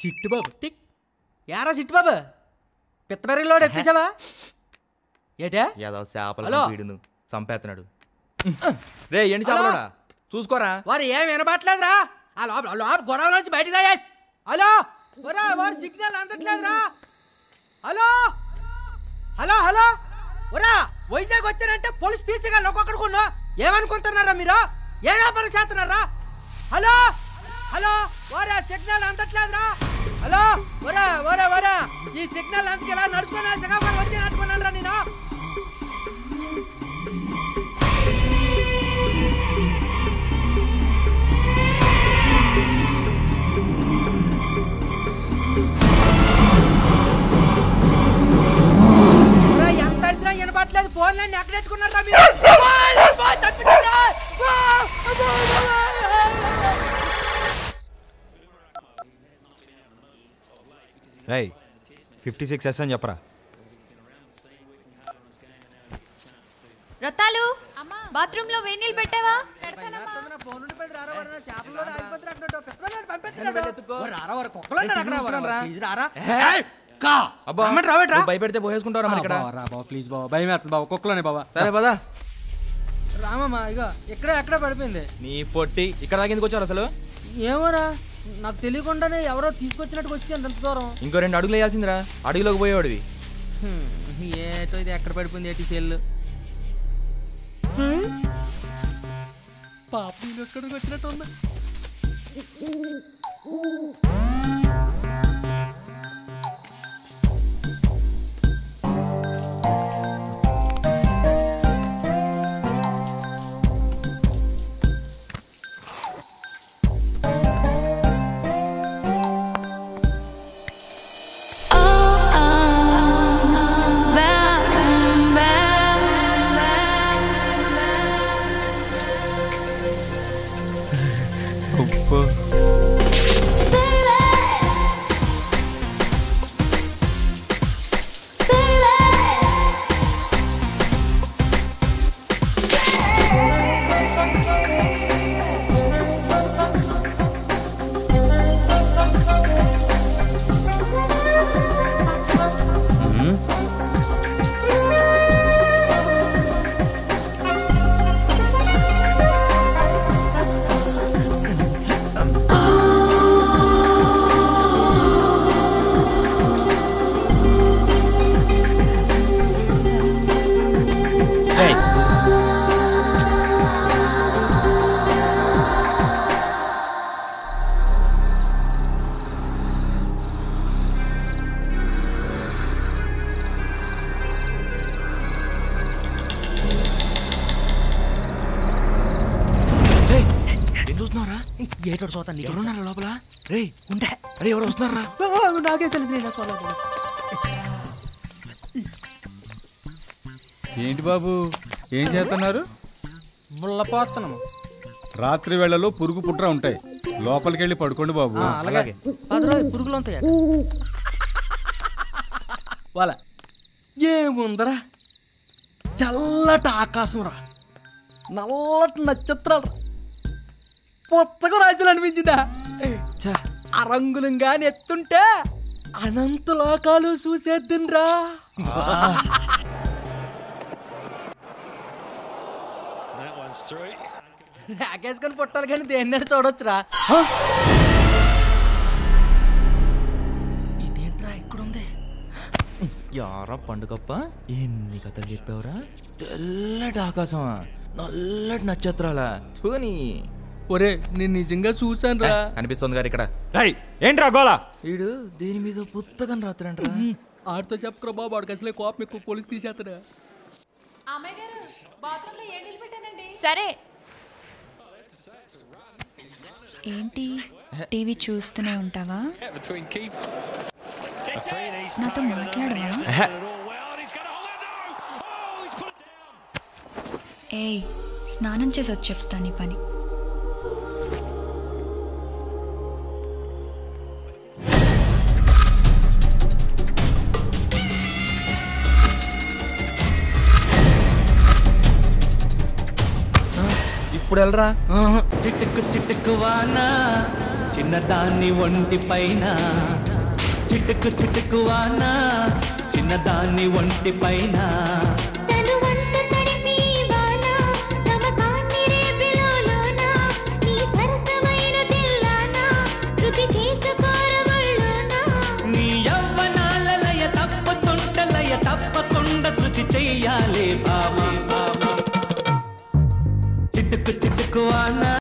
చిట్టు బాబు టిక్ యారా చిట్టు బాబు పిత్త పెరగలో ఎట్టేసావా ఏటే యాదవ్ చేపల వీడును చంపేస్తున్నాడు. రే ఏంటి చేపలోడా చూసుకోరా. వారు ఏం వినబట్లేదురా. ఆ లోపల గొడవ నుంచి బయటకు రాయేస్. హలో ఒరా వారు సిగ్నల్ అందట్లేదురా. హలో హలో హలో ఒరా వైజాగ్ వచ్చారంటే పోలీస్ తీసుకెళ్ళి ఒక్కొక్కడికున్నా ఏమనుకుంటున్నారా మీరు? ఏ వ్యాపారం చేస్తున్నారా? హలో హలో ఒరా సిగ్నల్ అందట్లేదురా. హలో ఒరా ఒరా ఒరా ఈ సిగ్నల్ అందుకు ఇలా నడుచుకున్నా సింగాపూర్ వచ్చి నడుచుకున్నాను రా నేను. ఎంత అరిచినా వినపట్లేదు. ఫోన్లన్నీ ఎక్కడ పెట్టుకున్నారా మీరు? రై 56S అని చెప్పరా. రతాలు బాత్రూమ్ లో వేడి నీళ్ళు పెట్టావా? భయపెడితే పోయేసుకుంటారా మరి ఇక్కడ. ప్లీజ్ బాబా భయం వేస్తుంది బాబా కుక్కలోనే బాబా. సరే పదా రామమ్మా ఇక ఎక్కడ పడిపోయింది నీ పొట్టి. ఇక్కడ దాకా ఎందుకు వచ్చారు అసలు? ఏమోరా నాకు తెలియకుండానే ఎవరో తీసుకొచ్చినట్టు వచ్చి అంత దూరం. ఇంకో 2 అడుగులు వేయాల్సిందిరా. అడుగులోకి పోయేవాడివి. ఏటో ఇది ఎక్కడ పడిపోయింది ఏటి సెల్లు. పాప నేను ఎక్కడికి వచ్చినట్టు ఉందా? ఏటోడు చూస్తాను. ఎవరున్నారా లోపల? రే ఉంటే అరే ఎవరు వస్తున్నారా? నాకే తెలియదు. ఏంటి బాబు ఏం చేస్తున్నారు? ముళ్ళపోతున్నాము. రాత్రి వేళలో పురుగు పుట్ర ఉంటాయి, లోపలికి వెళ్ళి పడుకోండి బాబు. అలాగే 10 రోజులు పురుగులు ఉంటాయి. వాళ్ళ ఏముందరా తెల్లటి ఆకాశం రా, నల్లటి నక్షత్రాలు, పొచ్చగా రాజులు అనిపించిందా? ఆ రంగులంగా ఎత్తుంటే అనంత లోకాలు చూసేద్దురా. రాకేసుకొని పుట్టాలి కానీ దేన్ని చూడొచ్చురా. ఇదేంట్రా ఇక్కడుంది? యారా పండుగప్ప ఎన్ని కథలు చెప్పావురా? తెల్లటి ఆకాశమా, నల్లటి నక్షత్రాలా? చూని ఒరే నేను నిజంగా చూసాను రా. కనిపిస్తుంది గారు ఇక్కడ. రై ఏంట్రా గోలా? వీడు దేని మీద పుత్తకని రాత్రంటరా. ఆడితో చెప్పరా బాబు, ఆడికి అసలే కోపం ఎక్కువ, పోలీసు తీసేస్తారా. సరే ఏంటి టీవీ చూస్తూనే ఉంటావా? నాతో మాట్లాడవా? ఏయ్ స్నానం చేసి వచ్చి చెప్తా నీ పని. ఇప్పుడు వెళ్ళరా. చిట్టుకు చిట్టుకు వానా చిన్నదాన్ని ఒంటి పైన చిటుకు చిటుకు వాన చిన్నదాన్ని ఒంటి పైన